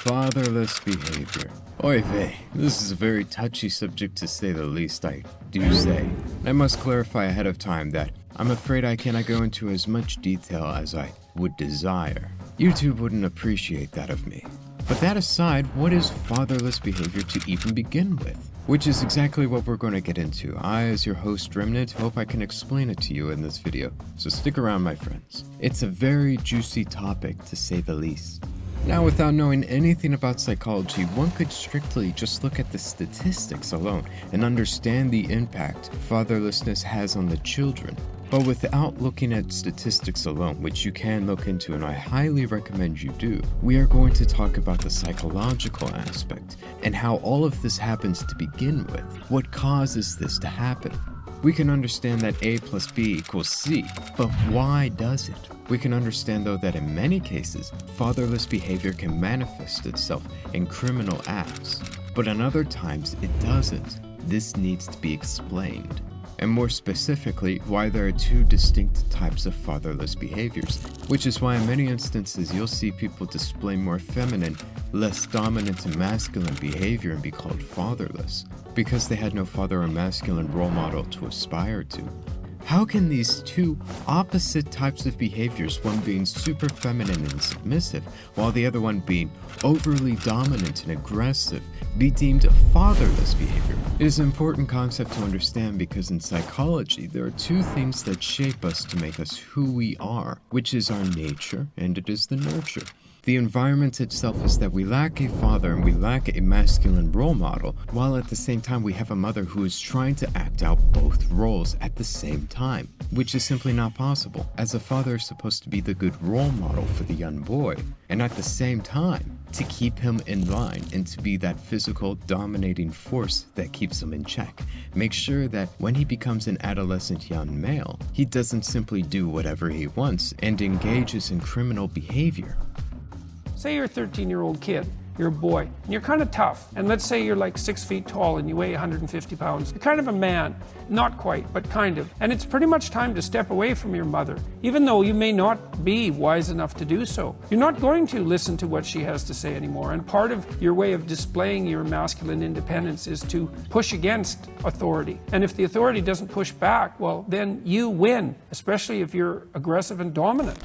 Fatherless behavior. Oy vey, this is a very touchy subject to say the least, I do say. I must clarify ahead of time that I'm afraid I cannot go into as much detail as I would desire. YouTube wouldn't appreciate that of me. But that aside, what is fatherless behavior to even begin with? Which is exactly what we're going to get into. I, as your host Remnant, hope I can explain it to you in this video, so stick around my friends. It's a very juicy topic to say the least. Now, without knowing anything about psychology, one could strictly just look at the statistics alone and understand the impact fatherlessness has on the children. But without looking at statistics alone, which you can look into and I highly recommend you do, we are going to talk about the psychological aspect and how all of this happens to begin with. What causes this to happen? We can understand that A plus B equals C, but why does it? We can understand though that in many cases, fatherless behavior can manifest itself in criminal acts, but in other times it doesn't. This needs to be explained. And more specifically, why there are two distinct types of fatherless behaviors, which is why in many instances you'll see people display more feminine, less dominant and masculine behavior and be called fatherless, because they had no father or masculine role model to aspire to. How can these two opposite types of behaviors, one being super feminine and submissive, while the other one being overly dominant and aggressive, be deemed fatherless behavior? It is an important concept to understand because in psychology, there are two things that shape us to make us who we are, which is our nature and it is the nurture. The environment itself is that we lack a father and we lack a masculine role model, while at the same time we have a mother who is trying to act out both roles at the same time, which is simply not possible, as a father is supposed to be the good role model for the young boy, and at the same time, to keep him in line and to be that physical dominating force that keeps him in check. Make sure that when he becomes an adolescent young male, he doesn't simply do whatever he wants and engages in criminal behavior. Say you're a 13-year-old kid, you're a boy, and you're kind of tough. And let's say you're like 6 feet tall and you weigh 150 pounds. You're kind of a man. Not quite, but kind of. And it's pretty much time to step away from your mother, even though you may not be wise enough to do so. You're not going to listen to what she has to say anymore. And part of your way of displaying your masculine independence is to push against authority. And if the authority doesn't push back, well, then you win, especially if you're aggressive and dominant.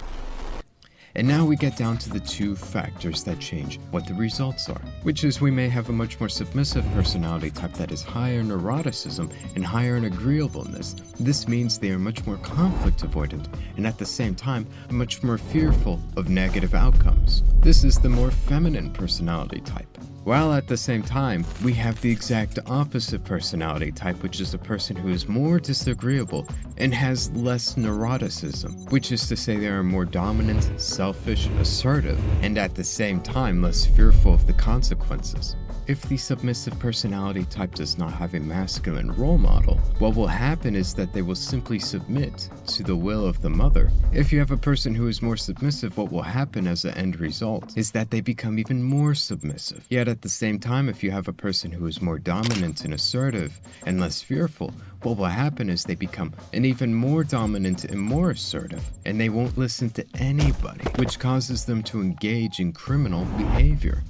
And now we get down to the two factors that change what the results are, which is we may have a much more submissive personality type that is higher in neuroticism and higher in agreeableness. This means they are much more conflict avoidant and at the same time much more fearful of negative outcomes. This is the more feminine personality type. While at the same time, we have the exact opposite personality type, which is a person who is more disagreeable and has less neuroticism, which is to say they are more dominant, selfish, assertive, and at the same time less fearful of the consequences. If the submissive personality type does not have a masculine role model, what will happen is that they will simply submit to the will of the mother. If you have a person who is more submissive, what will happen as an end result is that they become even more submissive. Yet at the same time, if you have a person who is more dominant and assertive and less fearful, what will happen is they become an even more dominant and more assertive, and they won't listen to anybody, which causes them to engage in criminal behavior.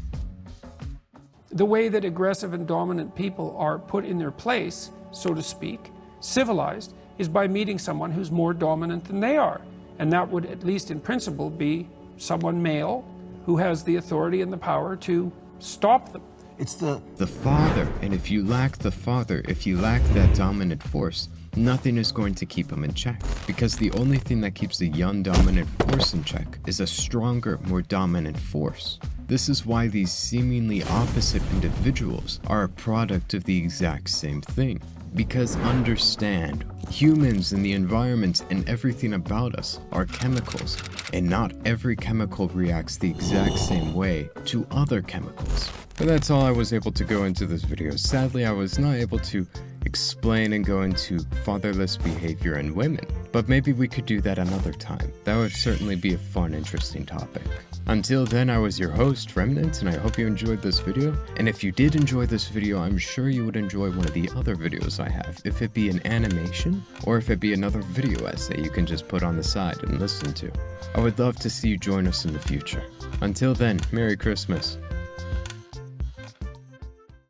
The way that aggressive and dominant people are put in their place, so to speak, civilized, is by meeting someone who's more dominant than they are. And that would, at least in principle, be someone male who has the authority and the power to stop them. It's the father, and if you lack the father, if you lack that dominant force, nothing is going to keep him in check, because the only thing that keeps the young dominant force in check is a stronger, more dominant force. This is why these seemingly opposite individuals are a product of the exact same thing. Because understand, humans and the environment and everything about us are chemicals, and not every chemical reacts the exact same way to other chemicals. But that's all I was able to go into this video. Sadly, I was not able to explain and go into fatherless behavior in women, but maybe we could do that another time. That would certainly be a fun, interesting topic. Until then, I was your host, Remnant, and I hope you enjoyed this video. And if you did enjoy this video, I'm sure you would enjoy one of the other videos I have, if it be an animation, or if it be another video essay you can just put on the side and listen to. I would love to see you join us in the future. Until then, Merry Christmas.